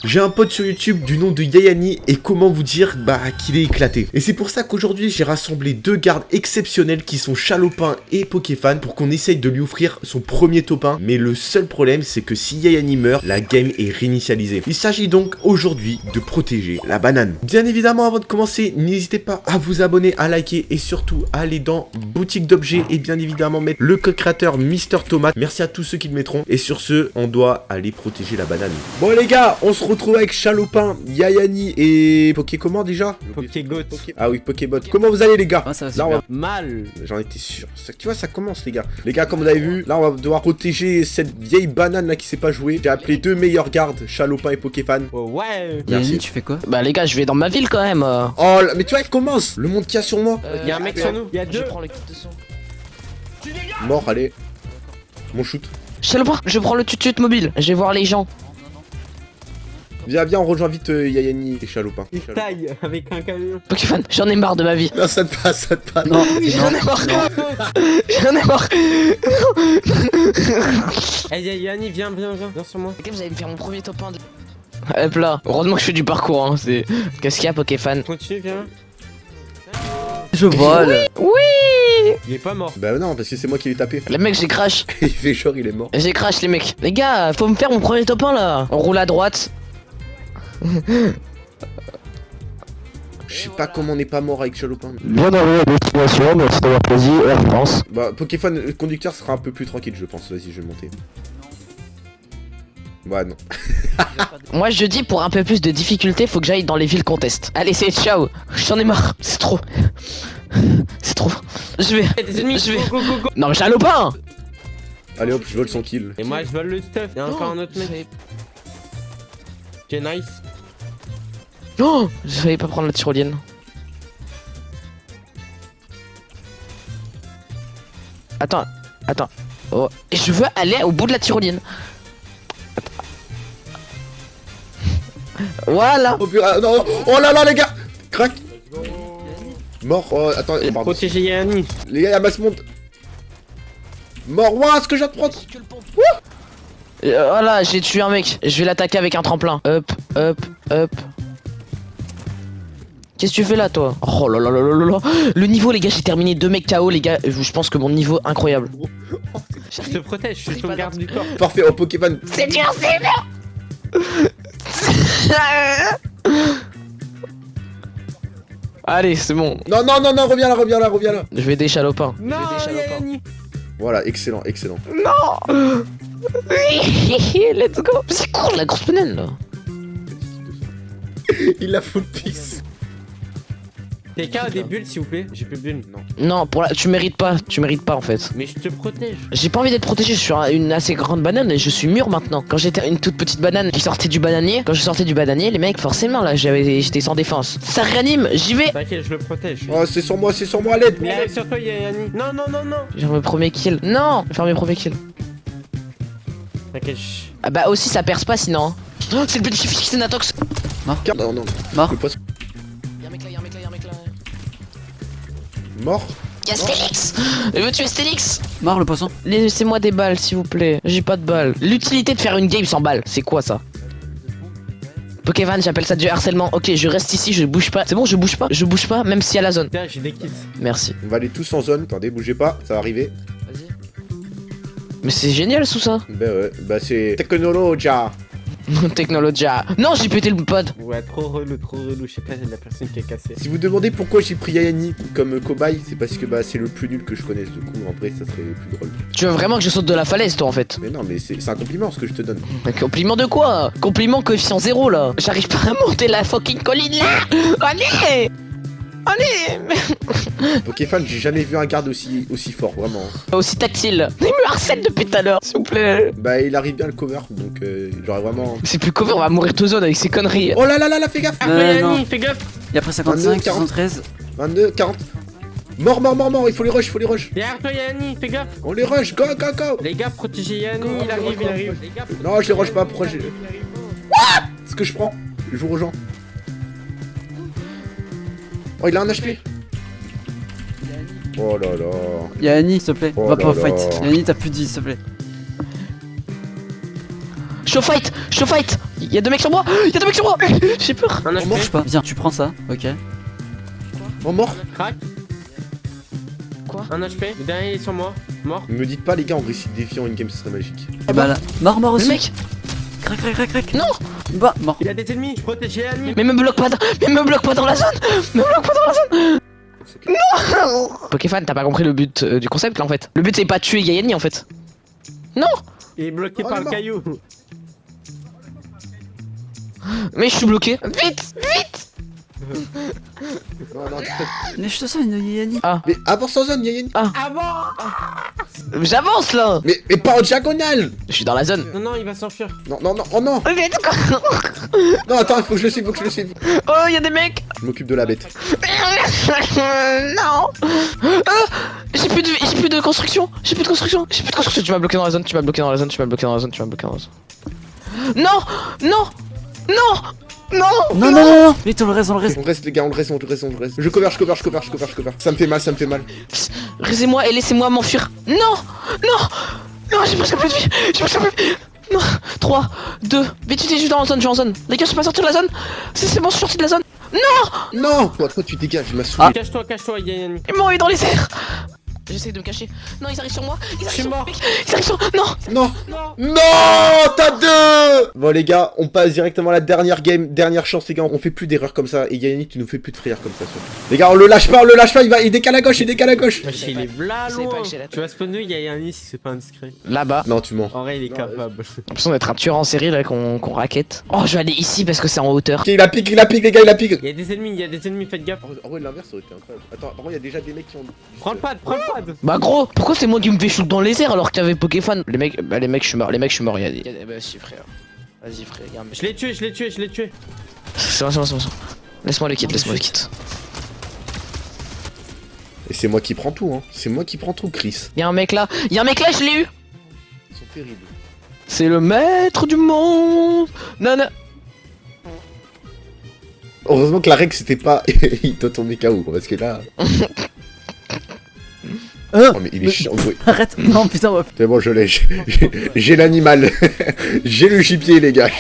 J'ai un pote sur YouTube du nom de Yayani et comment vous dire qu'il est éclaté. Et c'est pour ça qu'aujourd'hui j'ai rassemblé deux gardes exceptionnels qui sont Chalopin et Pokéfan pour qu'on essaye de lui offrir son premier top 1. Mais le seul problème c'est que si Yayani meurt, la game est réinitialisée. Il s'agit donc aujourd'hui de protéger la banane. Bien évidemment, avant de commencer, n'hésitez pas à vous abonner, à liker et surtout à aller dans boutique d'objets et bien évidemment mettre le code créateur Mister Tomate. Merci à tous ceux qui le mettront. Et sur ce, on doit aller protéger la banane. Bon les gars, on se retrouve avec Chalopin, Yayani et Poké comment déjà? Pokégot. Ah oui, Pokébot. Comment vous allez les gars? Ah, ça va Là, super. Mal. J'en étais sûr. Tu vois, ça commence les gars. Les gars, comme vous avez vu, là on va devoir protéger cette vieille banane là qui sait pas jouer. J'ai appelé deux meilleurs gardes, Chalopin et Pokéfan. Oh, ouais. Merci. Yayani, tu fais quoi? Bah les gars, je vais dans ma ville quand même. Oh là, mais tu vois, il commence. Le monde qu'il y a sur moi. Il y a un mec sur nous. Il y a deux. Je prends le kit de son. Mort, allez. Mon shoot. Chalopin, je prends le tut mobile. Je vais voir les gens. Viens, on rejoint vite Yayani et Chalopin. Il taille avec un camion. Pokéfan, j'en ai marre de ma vie. Non, ça te passe, ça te passe. Non, J'en ai marre. J'en ai marre. Eh Yanni, viens sur moi. Les gars, vous allez me faire mon premier top 1 de... Hop là. Heureusement que je fais du parcours, hein. C'est... Qu'est-ce qu'il y a, Pokéfan? Continue, viens. je vole. Oui. Il est pas mort. Bah non, parce que c'est moi qui l'ai tapé. Les mecs, j'ai crash. Il fait genre, il est mort. J'ai crash, les mecs. Les gars, faut me faire mon premier top 1 là. On roule à droite. Je sais pas comment on n'est pas mort avec Chalopin. Bien arrivé à destination, merci d'avoir choisi Air France. Bah, Pokéfan, le conducteur sera un peu plus tranquille, je pense. Vas-y, je vais monter. Ouais, non. Moi je dis pour un peu plus de difficulté, faut que j'aille dans les villes qu'on teste. Allez, c'est ciao. J'en ai marre, c'est trop. C'est trop. Je vais. Il y a des ennemis. Je vais. Go. Non mais Chalopin. Allez hop, je vole son kill. Et moi je vole le stuff. Il y a encore un autre mec. Qui est nice. Oh, je savais pas prendre la tyrolienne. Attends. Oh, et je veux aller au bout de la tyrolienne. Voilà. Oh purée, non, oh là là les gars. Crac. Mort, oh, attends, pardon. Protéger Yanni. Les gars, il y a masse monde. Mort, ouah, ce que j'ai de prendre. Voilà, j'ai tué un mec. Je vais l'attaquer avec un tremplin. Hop. Qu'est-ce que tu fais là, toi? Oh là là là là là. Le niveau, les gars, j'ai terminé 2 mecs KO, les gars. Je pense que mon niveau incroyable. Je te protège, je suis ton garde du corps. Parfait, oh Pokémon. C'est dur, c'est dur. Allez, c'est bon. Non, reviens là. Je vais des Chalopins. Non, Yanni. Voilà, excellent. Non. Let's go. C'est cool la grosse banane là. Il la full pix. Quelqu'un a des bulles s'il vous plaît? J'ai plus de bulles. Non. Non, tu mérites pas en fait. Mais je te protège. J'ai pas envie d'être protégé, je suis une assez grande banane et je suis mûr maintenant. Quand j'étais une toute petite banane qui sortait du bananier, les mecs, forcément là, j'étais sans défense. Ça réanime, j'y vais. T'inquiète, je le protège. Oh, c'est sur moi, à l'aide. Il arrive sur toi, Yanni. Non. J'ai mes premiers kills. Non, je vais faire mes premiers kills. T'inquiète. Ah bah aussi ça perce pas sinon. Hein. Oh, c'est le petit fiche qui c'est Natox. Non. Mort. Le poisson. Y'a un mec là. Mort. Y'a Stélix. Je veux tuer Stélix. Mort le poisson. Laissez-moi des balles s'il vous plaît. J'ai pas de balles. L'utilité de faire une game sans balles, c'est quoi ça? Pokévan, j'appelle ça du harcèlement. Ok, je reste ici, je bouge pas. C'est bon, je bouge pas, même s'il y a la zone. Tiens, j'ai des kits. Merci. On va aller tous en zone. Attendez, bougez pas, ça va arriver. Vas-y. Mais c'est génial tout ça. Bah ouais, bah c'est Technologia. Technologia. Non, j'ai pété le pod. Ouais, trop relou. Je sais pas, c'est la personne qui est cassée. Si vous demandez pourquoi j'ai pris Yayani comme cobaye, c'est parce que c'est le plus nul que je connaisse. Du coup, en vrai, ça serait plus drôle. Tu veux vraiment que je saute de la falaise, toi, en fait? Mais non, mais c'est un compliment ce que je te donne. Un compliment de quoi? Compliment coefficient 0 là. J'arrive pas à monter la fucking colline là. Allez. Pokéfan, j'ai jamais vu un garde aussi fort, vraiment. Aussi tactile. Il me harcèle depuis tout à l'heure, s'il vous plaît. Bah, il arrive bien le cover, donc j'aurais vraiment. C'est plus cover, on va mourir de zone avec ces conneries. Oh là, fais gaffe! Ah, non. Yanni, fais gaffe. Il y a après 55, 22, 40. 73. 22, 40. Mort, il faut les rush. Derrière toi, Yanni, fais gaffe. On les rush, go! Les gars, protégez Yanni, il arrive. Les gars, Non, je les rush pas, pourquoi j'ai. Ce que je prends, je joue aux gens. Oh, il a un HP. Oh là là. Yanni, s'il te plaît. Oh Va pas là au fight. là. Yanni, t'as plus de vie, s'il te plaît. Show fight. Y'a deux mecs sur moi. Y'a deux mecs sur moi. J'ai peur. Un Je bouge HP. pas. Viens, tu prends ça. Ok. Oh, mort. Crac. Quoi? Un HP. Le dernier il est sur moi. Mort. Ne me dites pas, les gars, en vrai, si défiant une game, ce serait magique. Et bah là. Mort Le aussi. mec. Crac, crac, crac, crac. Non. Bah, mort. Il a des ennemis. Je protège les ennemis. Mais me bloque pas. Mais me bloque pas dans la zone. Me bloque pas dans la zone. Non. Pokéfan, t'as pas compris le but du concept là en fait. Le but c'est pas tuer Yayani en fait. Non. Il est bloqué Oh, par il est le mort. caillou. Mais je suis bloqué. Vite. Non, non, Mais je te sens une Yanni. mais avance en zone, Yayani. J'avance là. Mais pas en diagonale. Je suis dans la zone. Non, non, il va s'enfuir. Non, non, non, oh non. Mais quoi? Non, attends, il faut que je le suive, faut que je le suive. Oh, y'a des mecs. Je m'occupe de la bête. Non. J'ai plus de construction. J'ai plus de construction. Tu m'as bloqué dans la zone. Non. Non, non, non, non. Vite, on le reste, on le reste. On reste, les gars, on le reste. Je cover. Ça me fait mal. Raisez-moi et laissez-moi m'enfuir. Non, j'ai presque plus de vie. Non. 3, 2. Vite, je suis dans la zone, Les gars, je suis pas sorti de la zone. C'est bon, je suis sorti de la zone. Non. Toi, tu dégages, il m'a saoulé. Cache-toi, Yanni. Ils m'ont eu dans les airs. J'essaie de me cacher. Non, ils arrivent sur moi. Je suis mort. Ils arrivent sur moi. Non. Non, t'as deux. Bon les gars, on passe directement à la dernière game, dernière chance les gars, on fait plus d'erreurs comme ça et Yannick tu nous fais plus de frayeurs comme ça. Les gars, on le lâche pas, il décale à gauche, Wesh, il est là C'est pas loin. que j'ai la- Tu vas spawner, il y a Yanni si c'est pas indiscret. Là-bas. Non, tu mens. En vrai, il est capable. J'ai l'impression d'être un tueur en série là qu'on raquette. Oh, je vais aller ici parce que c'est en hauteur. Ok, il a pique les gars, il a pique. Il y a des ennemis, faites gaffe. En vrai, l'inverse aurait été incroyable. Attends, par contre, il y a déjà des mecs qui ont. Prends le pad. Bah gros, pourquoi c'est moi qui me fais shoot dans les airs alors qu'il y avait Pokéfan? Les mecs, je suis mort, il y a des... Bah si frère. Vas-y frère, regarde. Je l'ai tué. C'est bon. Laisse-moi le kit. Et c'est moi qui prends tout, Chris. Y'a un mec là, je l'ai eu. Ils sont terribles. C'est le maître du monde. Non. Heureusement que la règle c'était pas. Il doit tomber KO, quoi, parce que là. Oh, mais il est chiant, oui. Arrête. Non, putain, ouais. C'est bon, je l'ai. J'ai l'animal. J'ai le gibier, les gars.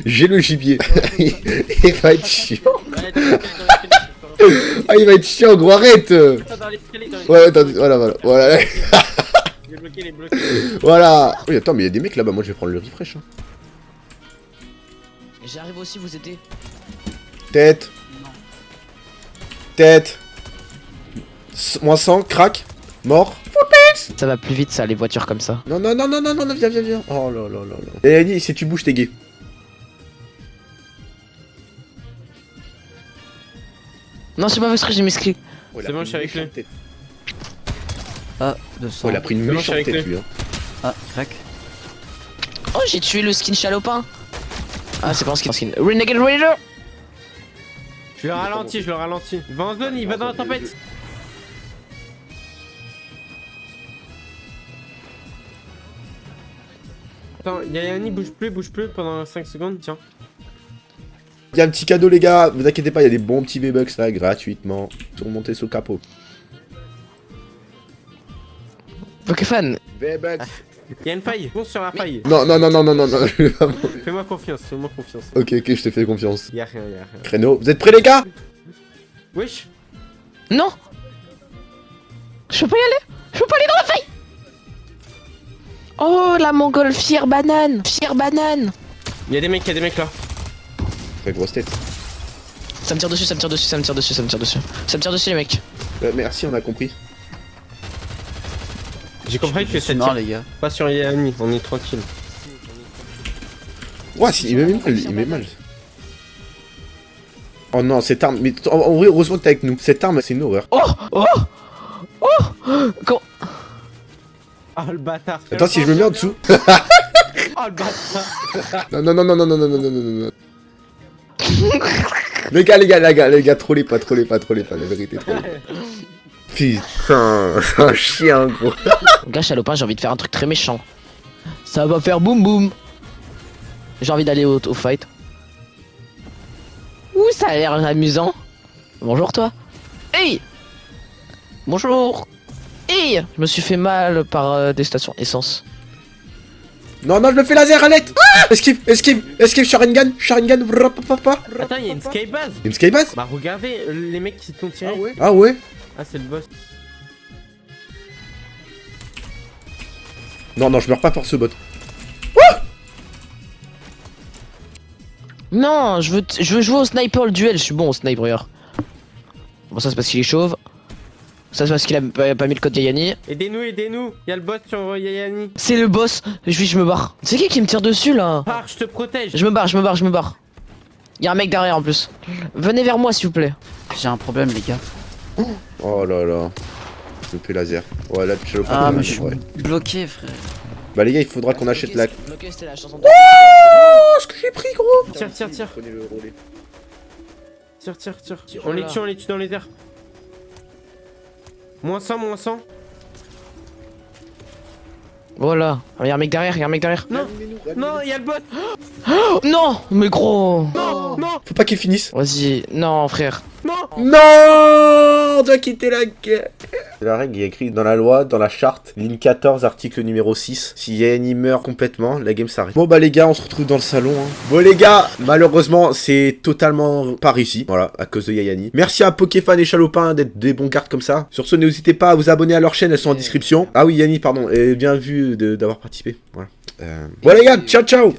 J'ai le gibier. Il va être chiant. Ah, il va être chiant, gros, arrête. Ouais, attends, voilà. Il est bloqué. Voilà. Oui, attends, mais il y a des mecs là-bas. Moi, je vais prendre le refresh. Hein. J'arrive aussi vous aider. Tête. Moins 100, crack. Mort. Ça va plus vite ça, les voitures comme ça. Non, viens. Oh là là. Et Annie, si tu bouges, t'es gay. Non, c'est pas parce que j'ai misclic. Oh, il a C'est bon, pris je suis avec une lui. méchante tête. Ah, 200. Oh, il a pris une C'est bon, je suis méchante avec tête, lui. lui. Hein. Ah, crac. Oh, j'ai tué le skin chalopin. Ah, c'est pas un skin. Renegade Raider. Je le ralentis. Il va en zone, il va dans la tempête. Attends, il y a Yanni, bouge plus pendant 5 secondes, tiens. Il y a un petit cadeau, les gars. Vous inquiétez pas, il y a des bons petits V-Bucks là, gratuitement. Surmontés sous le capot. Pokéfan. V-Bucks. Il y a une faille, fonce sur la faille. Non. Fais-moi confiance. Ok, je te fais confiance. Y'a rien. Créneau. Vous êtes prêts, les gars? Wesh. Non. Je peux pas y aller dans la faille. Oh, la montgolfière banane. Il y a des mecs là. Très grosse tête. Ça me tire dessus, les mecs. Merci, on a compris. J'ai compris que Je ça suis mort, tire les gars. pas sur Yanni, on est tranquille. Ouais, si, il met mal. Oh non, cette arme. Mais en vrai, heureusement que t'es avec nous. Cette arme, c'est une horreur. Oh. Ah le bâtard. Attends, si je me mets en dessous. Oh le bâtard. Non. Les gars, trollez pas, la vérité, trollez pas. Putain, c'est un chien, gros. Gars, Chalopin, j'ai envie de faire un truc très méchant. Ça va faire boum boum. J'ai envie d'aller au fight. Ouh, ça a l'air amusant. Bonjour, toi. Hey. Bonjour. Hey. Je me suis fait mal par des stations essence. Non, non, je le fais laser, Alette. Esquive, esquive, esquive, Sharingan, Sharingan, papa. Attends, il y a une skybase. Une skybase? Bah regardez les mecs qui t'ont tiré. Ah ouais? Ah, c'est le boss. Non, non, je meurs pas pour ce bot. Non, je veux jouer au sniper le duel, je suis bon au sniper, regarde. Bon, ça c'est parce qu'il est chauve. Ça c'est parce qu'il a pas mis le code Yayani. Aidez-nous. Y'a le boss sur Yayani. C'est le boss. Je me barre. C'est qui me tire dessus là? Pars, je te protège. Je me barre. Y'a un mec derrière en plus. Venez vers moi s'il vous plaît. J'ai un problème, les gars. Oh là là. Je fais laser. Ouais, là, je Ah, mais je suis ouais. bloqué, frère. Bah, les gars, il faudra qu'on achète la. Ok, c'était la chanson de... Oh, ce que j'ai pris, gros! Tire. Prenez le relais. Tire. On les tue dans les airs. Moins 100. Voilà. Y'a un mec derrière, Non, y'a le boss. Oh, non, mais gros. Non. Faut pas qu'il finisse. Vas-y, non frère. Non! On doit quitter la guerre. La règle, il y a écrit dans la loi, dans la charte, ligne 14, article numéro 6. Si Yayani meurt complètement, la game s'arrête. Bon bah les gars, on se retrouve dans le salon. Bon les gars, malheureusement, c'est totalement pas réussi. Voilà, à cause de Yayani. Merci à Pokéfan et Chalopin d'être des bons gardes comme ça. Sur ce, n'hésitez pas à vous abonner à leur chaîne, elles sont en description. Ah oui, Yanni, pardon, et bien vu d'avoir participé. Voilà. Bon les gars, ciao.